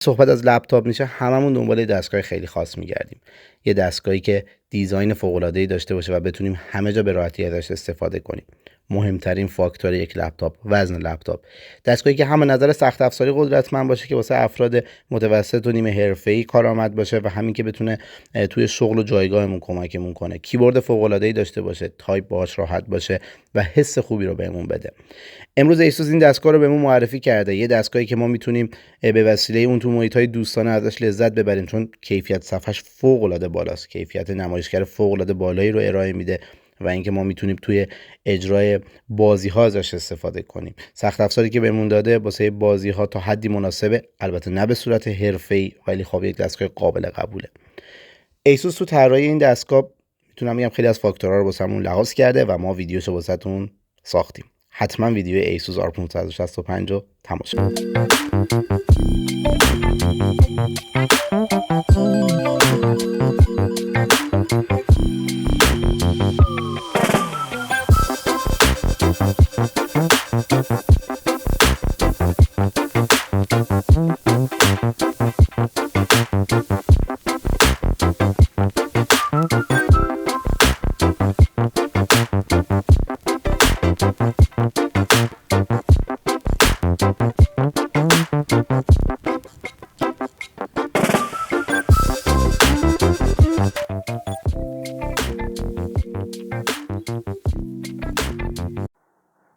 صحبت از لپتاپ میشه هممون دنبال دستگاه خیلی خاص میگردیم. یه دستگاهی که دیزاین فوق‌العاده‌ای داشته باشه و بتونیم همه جا به راحتی ازش استفاده کنیم. مهمترین فاکتور یک لپتاپ وزن لپتاپ. دستگاهی که هم نظر سخت افزاری قدرتمند باشه که واسه افراد متوسط و نیمه حرفه‌ای کارآمد باشه و همین که بتونه توی شغل و جایگاهمون کمکمون کنه. کیبورد فوق‌العاده‌ای داشته باشه، تایپ باهاش راحت باشه و حس خوبی رو بهمون بده. امروز ایسوس این دستگاه رو بهمون معرفی کرده. یه دستگاهی که ما میتونیم به وسیله اون تو محیط‌های دوستانه ازش لذت ببریم، چون کیفیت صفحش فوق‌العاده بالاست. کیفیت نمایشگر فوق‌العاده بالایی رو ارائه میده و اینکه ما میتونیم توی اجرای بازی‌ها ازش استفاده کنیم. سخت افزاری که بهمون داده واسه بازی‌ها تا حدی مناسبه، البته نه به صورت حرفه‌ای، ولی خب یک دستگاه قابل قبوله. ایسوس تو طراحی این دستگاه میتونم بگم خیلی از فاکتورها رو واسمون لحاظ کرده و ما ویدیوشو واسهتون ساختیم. حتما ویدیو ایسوس R565 رو تماشا کنید.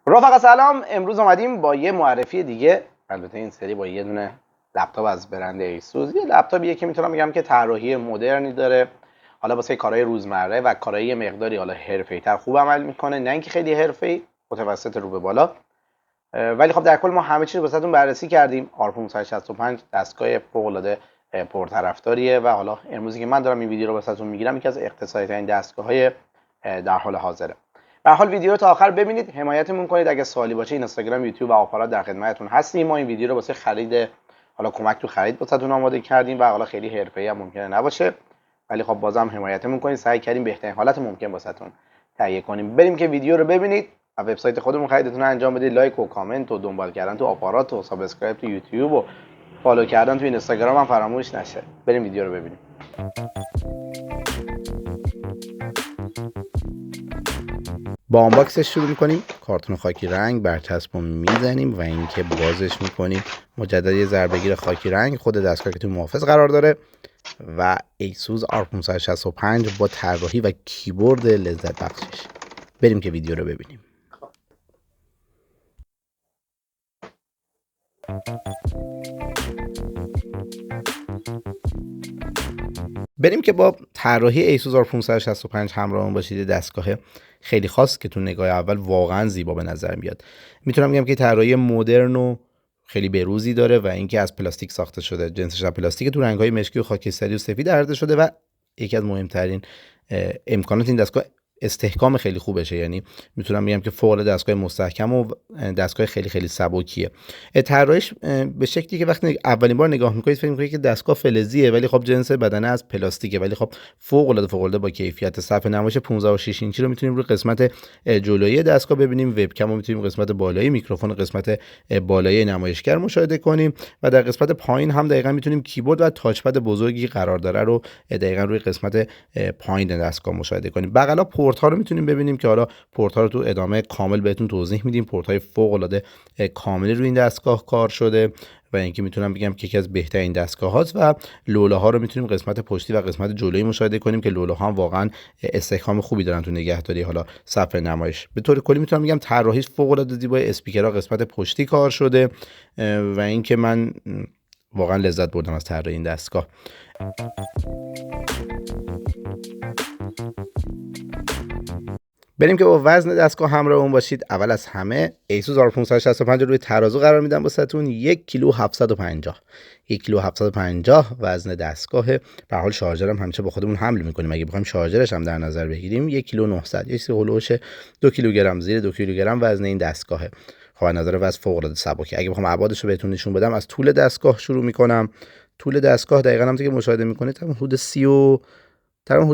رفقا سلام. امروز اومدیم با یه معرفی دیگه، البته این سری با یه دونه لپتاپ از برند ایسوس. یه لپتاپیه که میتونم بگم که طراحی مدرنی داره، حالا واسه کارهای روزمره و کارهای مقداری حالا حرفه‌ای‌تر خوب عمل میکنه، نه اینکه خیلی حرفه‌ای، متوسط رو به بالا. ولی خب در کل ما همه چیز رو واسهتون بررسی کردیم. R565 دستگاه فوق‌العاده پرطرفداریه و حالا امروزی که من دارم این ویدیو رو واسهتون میگیرم یکی از اقتصادی‌ترین دستگاه‌های در حال حاضره. به هر حال ویدیو رو تا آخر ببینید، حمایتمون کنید. اگه سوالی باشه اینستاگرام، یوتیوب و آپارات در خدمتتون هستیم. ما این ویدیو رو واسه خرید، حالا کمک تو خرید واسهتون آماده کردیم و حالا خیلی حرفه‌ای هم ممکنه نباشه، ولی خب بازم حمایتمون کنید. سعی کردیم بهترین حالت ممکن واسهتون تهیه کنیم. بریم که ویدیو رو ببینید و وبسایت خودمون خریدتون رو انجام بدید. لایک و کامنت و دنبال کردن تو آپارات و سابسکرایب تو یوتیوب و فالو کردن تو اینستاگرام هم فراموش نشه. بریم ویدیو رو ببینیم. با آنباکسش شروع میکنیم. کارتون خاکی رنگ برچسب رو میزنیم و اینکه بازش میکنیم. مجدد یه ضربه‌گیر خاکی رنگ خود دستگاه که تو محافظ قرار داره و ایسوس R565 با طراحی و کیبورد لذت بخشش. بریم که ویدیو رو ببینیم. بریم که با طراحی ایسوس R565 همراهمون باشید. دستگاه خیلی خاص که تو نگاه اول واقعا زیبا به نظر میاد. میتونم بگم که طراحی مدرن و خیلی بروزی داره و اینکه از پلاستیک ساخته شده. جنسش از پلاستیک تو رنگ‌های مشکی و خاکستری و سفید عرضه شده و یکی از مهمترین امکانات این دستگاه استحکام خیلی خوبشه. یعنی میتونم بگم که فوق دستگاه مستحکم و دستگاه خیلی خیلی سبکیه. طراحیش به شکلی که وقتی اولین بار نگاه میکنید فکر میکنید که دستگاه فلزیه، ولی خب جنس بدنه از پلاستیکه، ولی خب فوق العاده با کیفیت. صفحه نمایش 15.6 اینچی رو میتونیم روی قسمت جلویی دستگاه ببینیم. وبکم رو میتونیم قسمت بالایی، میکروفون قسمت بالایی نمایشگر مشاهده کنیم و در قسمت پایین هم دقیقاً میتونیم کیبورد و تاچ پد بزرگی قرار داره رو دقیقاً روی قسمت پایین دستگاه مشاهده کنیم. بغلا پورت ها رو میتونیم ببینیم که حالا پورت ها رو تو ادامه کامل بهتون توضیح میدیم. پورت های فوق العاده کاملی روی این دستگاه کار شده و اینکه میتونم بگم که یکی از بهترین دستگاه هاست و لوله ها رو میتونیم قسمت پشتی و قسمت جلویی مشاهده کنیم که لوله ها واقعا استحکام خوبی دارن تو نگهداری حالا صفحه نمایش. به طور کلی میتونم بگم طراحیش فوق العاده زیبا. اسپیکرها قسمت پشتی کار شده و اینکه من واقعا لذت بردم از طراحی این دستگاه. بریم که با وزن دستگاه همراهمون باشید. اول از همه ایسوس R565 رو روی ترازو قرار میدم واسهتون. 1 کیلو 750 1 کیلو 750 وزن دستگاهه. به حال شارژر هم همیشه با خودمون حمل میکنیم. اگه بخوایم شارژرش هم در نظر بگیریم 1 کیلو 900 یه چیزی هولوش 2 کیلوگرم، زیر 2 کیلوگرم وزن این دستگاهه. خب از نظر وزن فوق العاده سبکه. اگه بخوام ابعادش رو بهتون نشون بدم از طول دستگاه شروع میکنم. طول دستگاه دقیقاً همونطور که مشاهده میکنید حدود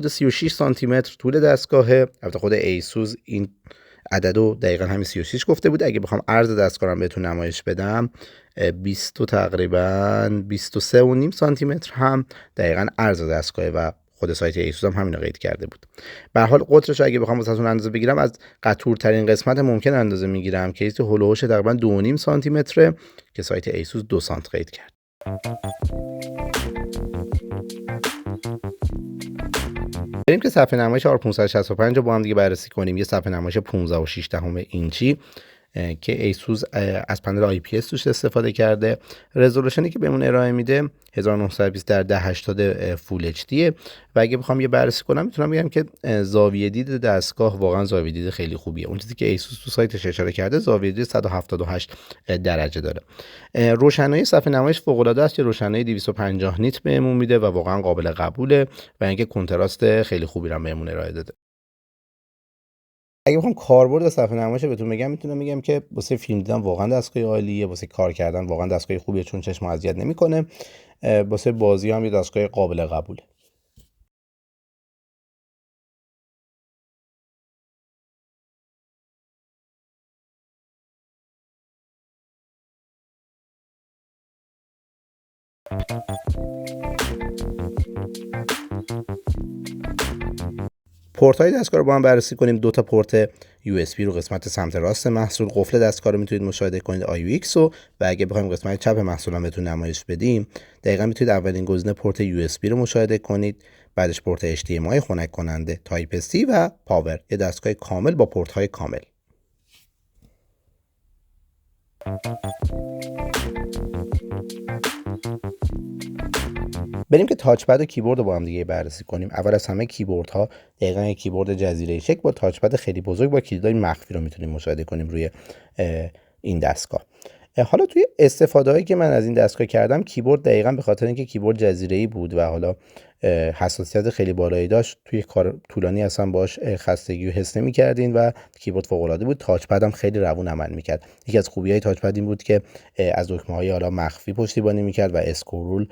36 سانتی متر طول دستگاهه. البته خود ایسوس این عددو دقیقا همین 36 گفته بود. اگه بخوام عرض دستگاه رو بهتون نمایش بدم 20 تقریبا 23.5 سانتی متر هم دقیقا عرض دستگاه و خود سایت ایسوس هم همین رو قید کرده بود. به هر حال قطرش اگه بخوام واسهتون اندازه بگیرم از قطورترین قسمت ممکن اندازه میگیرم که ایست هولوش تقریبا 2.5 سانتی متره که سایت ایسوس 2 سانت قید کرد. بریم که صفحه نمایش R565 رو با هم دیگه بررسی کنیم. یه صفحه نمایش 15.6 اینچی که ایسوس از پنل آی پی اس توش استفاده کرده. رزولوشنی که بهمون ارائه میده 1920 در 1080 فول اچ دی و اگه بخوام یه بررسی کنم میتونم بگم که زاویه دید دستگاه واقعا زاویه دید خیلی خوبیه. اون چیزی که ایسوس تو سایتش اشاره کرده زاویه دید 178 درجه داره. روشنایی صفحه نمایش فوق العاده است که روشنایی 250 نیت بهمون میده و واقعا قابل قبوله و اینکه کنتراست خیلی خوبی رو بهمون ارائه داده. اگه بخوام کاربرد صفحه نمایش بهتون بگم میتونم بگم که واسه فیلم دیدن واقعا دستگاه عالیه، واسه کار کردن واقعا دستگاه خوبیه چون چشم اذیت نمیکنه، واسه بازی هم یه دستگاه قابل قبوله. پورت های دستگاه رو با هم بررسی کنیم. دو تا پورت USB رو قسمت سمت راست محصول، قفل دستگاه رو میتونید مشاهده کنید IUX رو، و اگه بخوایم قسمت چپ محصول هم بهتون نمایش بدیم دقیقاً میتونید اولین گزینه پورت USB رو مشاهده کنید، بعدش پورت HDMI خنک کننده، تایپ C و پاور، یه دستگاه کامل با پورت های کامل. بریم که تاچ پد و کیبورد رو با هم دیگه بررسی کنیم. اول از همه کیبورد ها دقیقاً یک کیبورد جزیره شکل با تاچ پد خیلی بزرگ با کلیدهای مخفی رو میتونیم مشاهده کنیم روی این دستگاه. حالا توی استفاده هایی که من از این دستگاه کردم، کیبورد دقیقاً به خاطر اینکه کیبورد جزیره‌ای بود و حالا حساسیت خیلی بالایی داشت، توی کار طولانی اصلا باش خستگی رو حس نمی‌کردین و کیبورد فوق‌العاده بود. تاچ پد هم خیلی روون عمل می‌کرد. یکی از خوبی‌های تاچ پد این بود که از دکمه‌های حالا مخفی پشتیبانی می‌کرد و اسکرول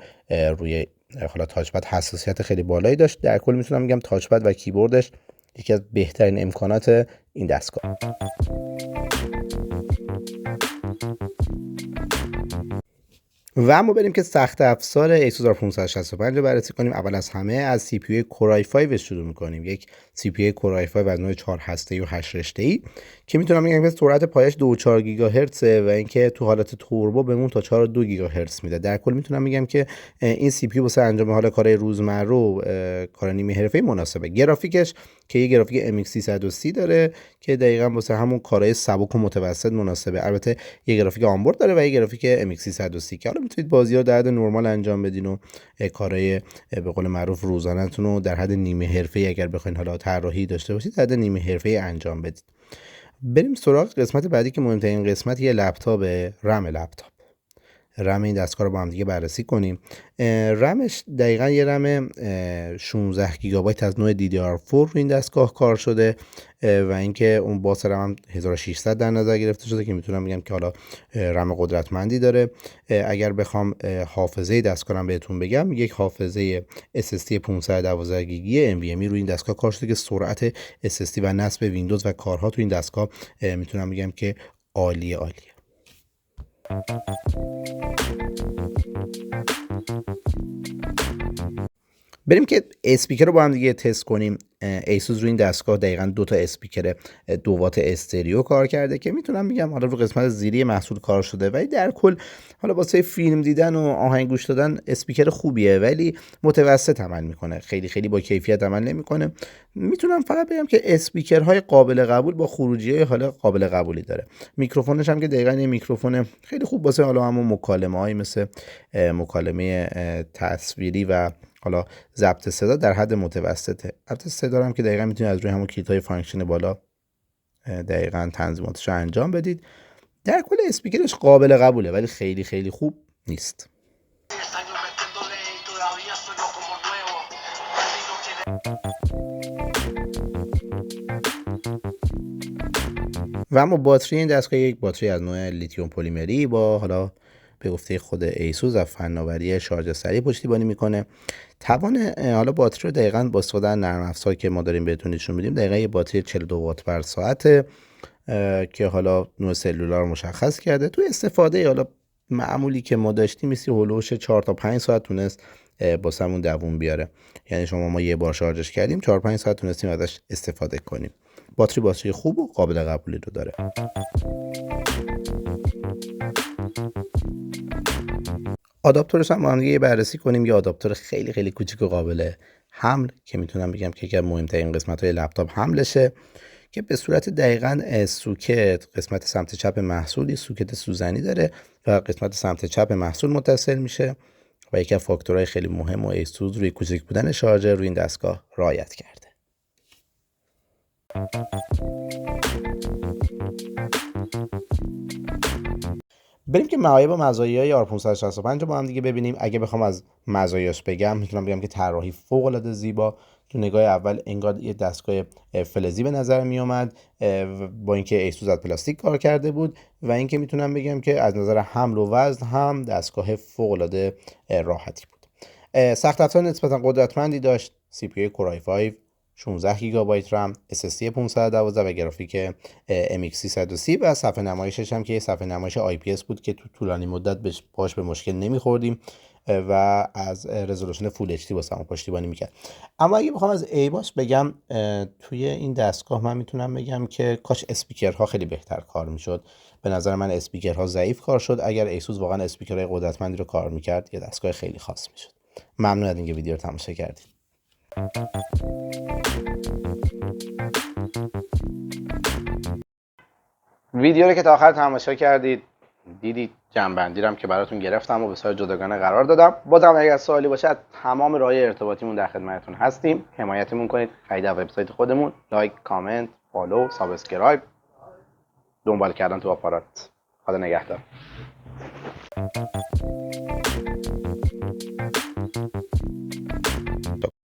روی حالا تاچ پد حساسیت خیلی بالایی داشت. در کل میتونم بگم تاچ پد و کیبوردش یکی از بهترین امکانات این دستگاه. و اما بریم که سخت افزار ایسوس R565 رو بررسی کنیم. اول از همه از سی پی یو کور i5 شروع می‌کنیم. یک سی پی یو کور i5 از نوع 4 هسته‌ای و 8 رشته‌ای که میتونم بگم که سرعت پایش 2.4 گیگاهرتزه و اینکه تو حالت توربو بهمون تا 4.2 گیگاهرتز میده. در کل میتونم بگم که این سی پی یو واسه انجام حالا کارهای روزمره، کار نیمه حرفه‌ای مناسبه. گرافیکش که یه گرافیک MX 330 داره که دقیقاً واسه همون کارهای سبک و متوسط مناسبه. البته یه گرافیک آنبورد داره و یه گرافیک MX 330 که حالا میتونید بازی‌ها در حد نرمال انجام بدین و کارهای به قول معروف روزانه‌تون رو در حد نیمه حرفه‌ای اگر بخواید حالا طراحی داشته باشید در حد نیمه حرفه‌ای انجام بدید. بریم سراغ قسمت بعدی که مهمترین قسمت یه لپتاپ، رم لپتاپ. رم این دستگاه رو با هم دیگه بررسی کنیم. رمش دقیقاً یه رم 16 گیگابایت از نوع DDR4 رو این دستگاه کار شده و اینکه اون باس رم هم 1600 در نظر گرفته شده که میتونم بگم که حالا رم قدرتمندی داره. اگر بخوام حافظه دستگاه رو بهتون بگم، یک حافظه SSD 512 گیگی NVMe رو این دستگاه کار شده که سرعت SSD و نصب ویندوز و کارها تو این دستگاه میتونم بگم که عالیه. بریم که اسپیکر رو با هم دیگه تست کنیم. ایسوس رو این دستگاه دقیقاً دو تا اسپیکر 2 وات استریو کار کرده که میتونم بگم حالا رو قسمت زیری محصول کار شده، ولی در کل حالا واسه فیلم دیدن و آهنگ گوش دادن اسپیکر خوبیه ولی متوسط عمل میکنه، خیلی با کیفیت عمل نمیکنه. میتونم فقط بگم که اسپیکرهای قابل قبول با خروجی‌های حالا قابل قبولی داره. میکروفونش هم که دقیقاً یه میکروفون خیلی خوب واسه حالا همون مکالمه‌های مثل مکالمه تصویری و حالا ضبط صدا در حد متوسطه. البته صدا هم که دقیقاً میتونید از روی همون کلیدهای فانکشن بالا دقیقاً تنظیماتش رو انجام بدید. در کل اسپیکرش قابل قبوله ولی خیلی خوب نیست. و اما باتری این دستگاه یک باتری از نوع لیتیوم پلیمری با حالا به گفته خود ایسوس و فناوری شارژ سریع پشتیبانی میکنه. توان حالا باتری رو دقیقاً با استفاده از نرم افزار که ما داریم بهتون نشون میدیم، دقیقاً یه باتری 42 وات بر ساعت که حالا نوع سلولار مشخص کرده. تو استفاده حالا معمولی که ما داشتیم میسی هولوش 4 تا 5 ساعت تونست باسمون دووم بیاره. یعنی ما یه بار شارژش کردیم 4 5 ساعت تونستیم ازش استفاده کنیم. باتری خوب و قابل قبولی رو داره. آداپتورش هم با هم دیگه بررسی کنیم. یه آداپتور خیلی خیلی کوچیک و قابل حمل که میتونم بگم که یکی از مهمترین قسمت‌های لپتاپ حملشه، که به صورت دقیقاً سوکت قسمت سمت چپ محصولی سوکت سوزنی داره و قسمت سمت چپ محصول متصل میشه و یکی از فاکتورهای خیلی مهم و ایسوس روی کوچیک بودن شارژر روی این دستگاه رعایت کرده. بریم که معایب و مزایای R565 رو با هم دیگه ببینیم. اگه بخوام از مزایاش بگم میتونم بگم که طراحی فوق‌العاده زیبا. تو نگاه اول انگار یه دستگاه فلزی به نظر می اومد با اینکه ایسوس از پلاستیک کار کرده بود و اینکه میتونم بگم که از نظر حمل و وزن هم دستگاه فوق‌العاده راحتی بود. سخت افزار نسبتا قدرتمندی داشت. CPU Core i5، 16 گیگابایت رم، SSD 512 و گرافیک MX 330 و صفحه نمایشش هم که یه صفحه نمایش IPS بود که تو طولانی مدت باش به مشکل نمیخوردیم و از رزولوشن فول اچ دی واسمون پشتیبانی میکرد. اما اگه بخوام از ایباش بگم توی این دستگاه من میتونم بگم که کاش اسپیکرها خیلی بهتر کار میشد. به نظر من اسپیکرها ضعیف کار شد. اگر ایسوس واقعا اسپیکرهای قدرتمندی رو کار میکرد یه دستگاه خیلی خاص میشد. ممنون از اینکه ویدیو رو تماشا کردید. ویدیو رو که تا آخر تماشا کردید دیدید جنبندی رو هم که براتون گرفتم و به صورت جداگانه قرار دادم. بازم اگر سوالی باشه تمام راههای ارتباطیمون در خدمتتون هستیم. حمایتمون کنید، خرید وبسایت خودمون، لایک، کامنت، فالو، سابسکرایب، دنبال کردن تو آپارات. خدا نگهدار.